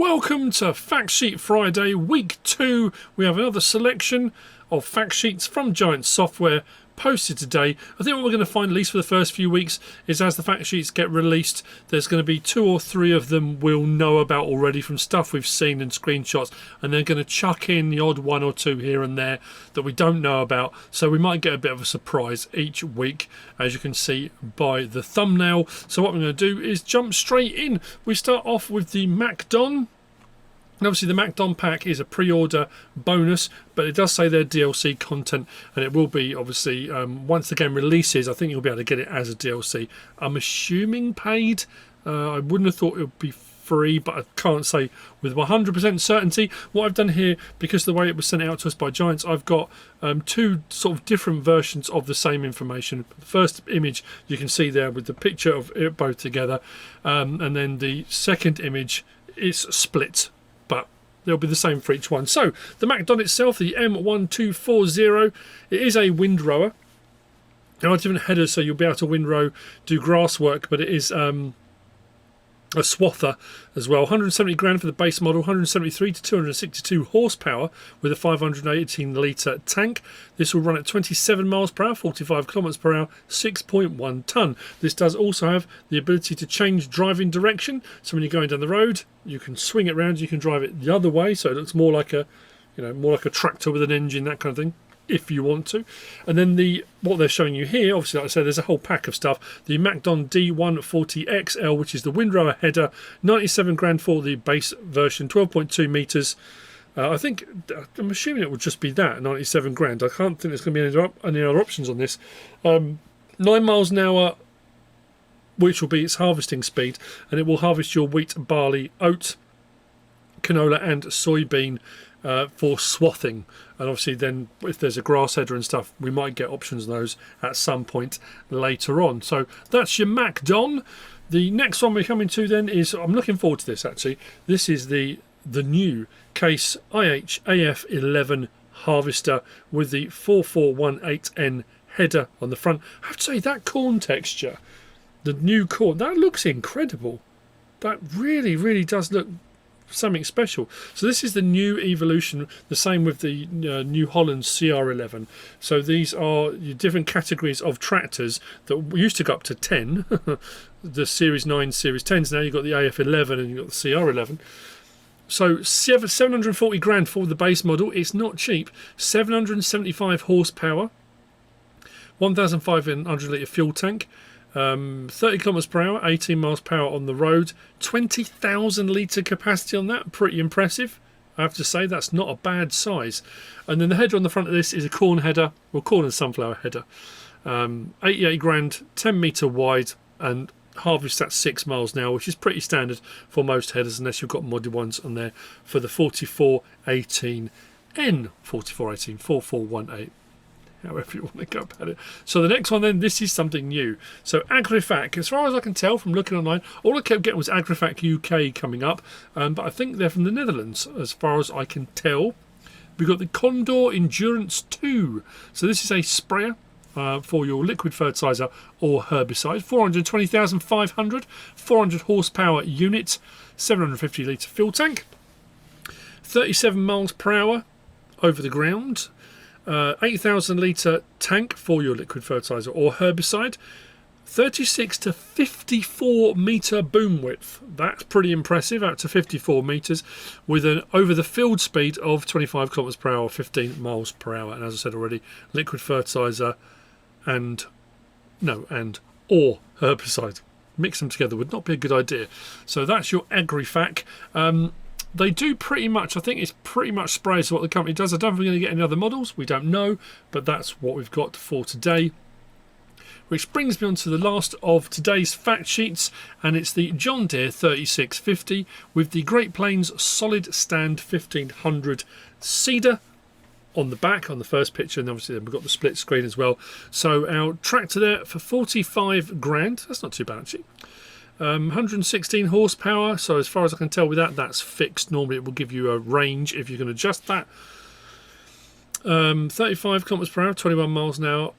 Welcome to Fact Sheet Friday, week 2. We have another selection of fact sheets from Giant Software posted today. I think what we're going to find, at least for the first few weeks, is as the fact sheets get released, there's going to be 2 or 3 of them we'll know about already from stuff we've seen and screenshots, and they're going to chuck in the odd 1 or 2 here and there that we don't know about, so we might get a bit of a surprise each week, as you can see by the thumbnail. So what we're going to do is jump straight in. We start off with the MacDon. And obviously the MacDon pack is a pre-order bonus, but it does say they're DLC content, and it will be obviously once the game releases. I think you'll be able to get it as a DLC. I'm assuming paid. I wouldn't have thought it would be free, but I can't say with 100% certainty. What I've done here, because of the way it was sent out to us by Giants, I've got 2 sort of different versions of the same information. The first image you can see there with the picture of it both together, and then the second image is split, but they'll be the same for each one. So the MacDon itself, the M1240, it is a windrower. There are different headers, so you'll be able to windrow, do grass work, but it is a swather as well. 170 grand for the base model, 173 to 262 horsepower with a 518 litre tank. This will run at 27 miles per hour, 45 kilometers per hour, 6.1 tonne. This does also have the ability to change driving direction. So when you're going down the road, you can swing it round, you can drive it the other way, so it looks more like a, more like a tractor with an engine, that kind of thing, if you want to. And then what they're showing you here, obviously, like I said, there's a whole pack of stuff. The MacDon D140XL, which is the windrower header, 97 grand for the base version, 12.2 meters. I'm assuming it would just be that, 97 grand. I can't think there's going to be any other options on this. 9 miles an hour, which will be its harvesting speed, and it will harvest your wheat, barley, oat, canola and soybean for swathing. And obviously then if there's a grass header and stuff, we might get options on those at some point later on. So that's your MacDon. The next one we're coming to then is, I'm looking forward to this actually, this is the new Case IH AF1 harvester with the 4418N header on the front. I have to say, that corn texture, the new corn, that looks incredible. That really, really does look something special. So this is the new evolution, the same with the New Holland CR11. So these are your different categories of tractors that used to go up to 10. The Series 9, Series 10s, now you've got the AF11 and you've got the CR11. So 740 grand for the base model. It's not cheap. 775 horsepower, 1,500 litre fuel tank, 30 kilometers per hour, 18 miles per hour on the road, 20,000 litre capacity on that. Pretty impressive, I have to say. That's not a bad size. And then the header on the front of this is a corn header, or corn and sunflower header. 88 grand, 10 metre wide, and harvest at 6 miles an hour, which is pretty standard for most headers, unless you've got modded ones on there for the 4418N, 4418. However you want to go about it. So the next one then, this is something new. So Agrifac, as far as I can tell from looking online, all I kept getting was Agrifac UK coming up, but I think they're from the Netherlands as far as I can tell. We've got the Condor Endurance 2. So this is a sprayer for your liquid fertiliser or herbicide. 420,500, 400 horsepower unit, 750 litre fuel tank, 37 miles per hour over the ground. 8,000 litre tank for your liquid fertiliser or herbicide, 36 to 54 metre boom width. That's pretty impressive, out to 54 metres, with an over the field speed of 25 kilometres per hour, 15 miles per hour. And as I said already, liquid fertiliser or herbicide. Mix them together would not be a good idea. So that's your Agrifac. They do pretty much, I think it's pretty much sprays what the company does. I don't think we're going to get any other models. We don't know, but that's what we've got for today. Which brings me on to the last of today's fact sheets, and it's the John Deere 3650 with the Great Plains Solid Stand 1500 seeder on the back, on the first picture, and obviously then we've got the split screen as well. So our tractor there for 45 grand. That's not too bad actually. 116 horsepower, so as far as I can tell with that, that's fixed. Normally it will give you a range if you can adjust that. 35 kilometers per hour, 21 miles an hour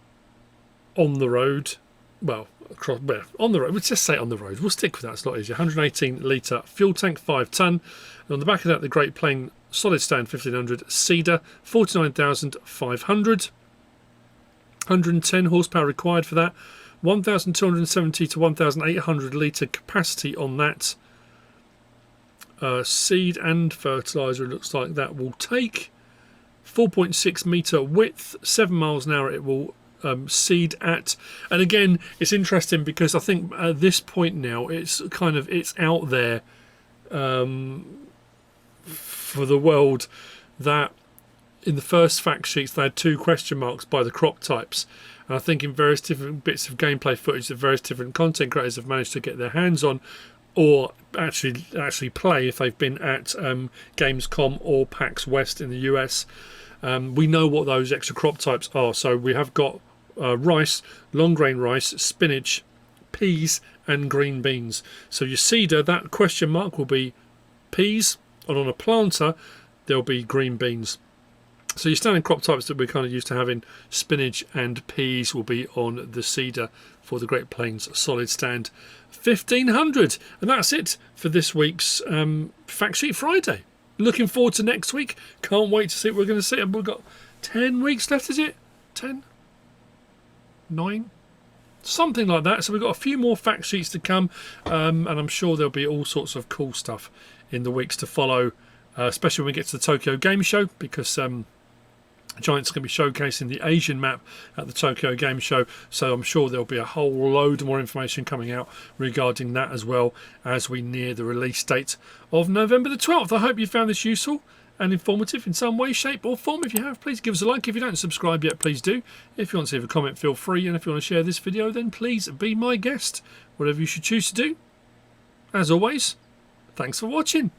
on the road. Well, across, well, on the road. We'll just say on the road. We'll stick with that. It's a lot easier. 118 litre fuel tank, 5 tonne. And on the back of that, the Great Plain solid stand 1500 Cedar, 49,500. 110 horsepower required for that. 1,270 to 1,800 litre capacity on that. Seed and fertiliser, it looks like that will take. 4.6 metre width, 7 miles an hour it will seed at. And again, it's interesting because I think at this point now it's out there for the world that in the first fact sheets they had 2 question marks by the crop types. And I think in various different bits of gameplay footage that various different content creators have managed to get their hands on, or actually play if they've been at Gamescom or PAX West in the US. We know what those extra crop types are. So we have got rice, long grain rice, spinach, peas and green beans. So your cedar, that question mark will be peas, and on a planter there'll be green beans. So your standard crop types that we're kind of used to having, spinach and peas, will be on the cedar for the Great Plains solid stand 1500. And that's it for this week's Fact Sheet Friday. Looking forward to next week. Can't wait to see what we're going to see. We've got 10 weeks left, is it? 10? 9? Something like that. So we've got a few more fact sheets to come, and I'm sure there'll be all sorts of cool stuff in the weeks to follow, especially when we get to the Tokyo Game Show, because Giant's going to be showcasing the Asian map at the Tokyo Game Show, so I'm sure there'll be a whole load more information coming out regarding that as well as we near the release date of November the 12th. I hope you found this useful and informative in some way, shape or form. If you have, please give us a like. If you don't subscribe yet, please do. If you want to leave a comment, feel free, and if you want to share this video, then please be my guest. Whatever you should choose to do. As always, thanks for watching.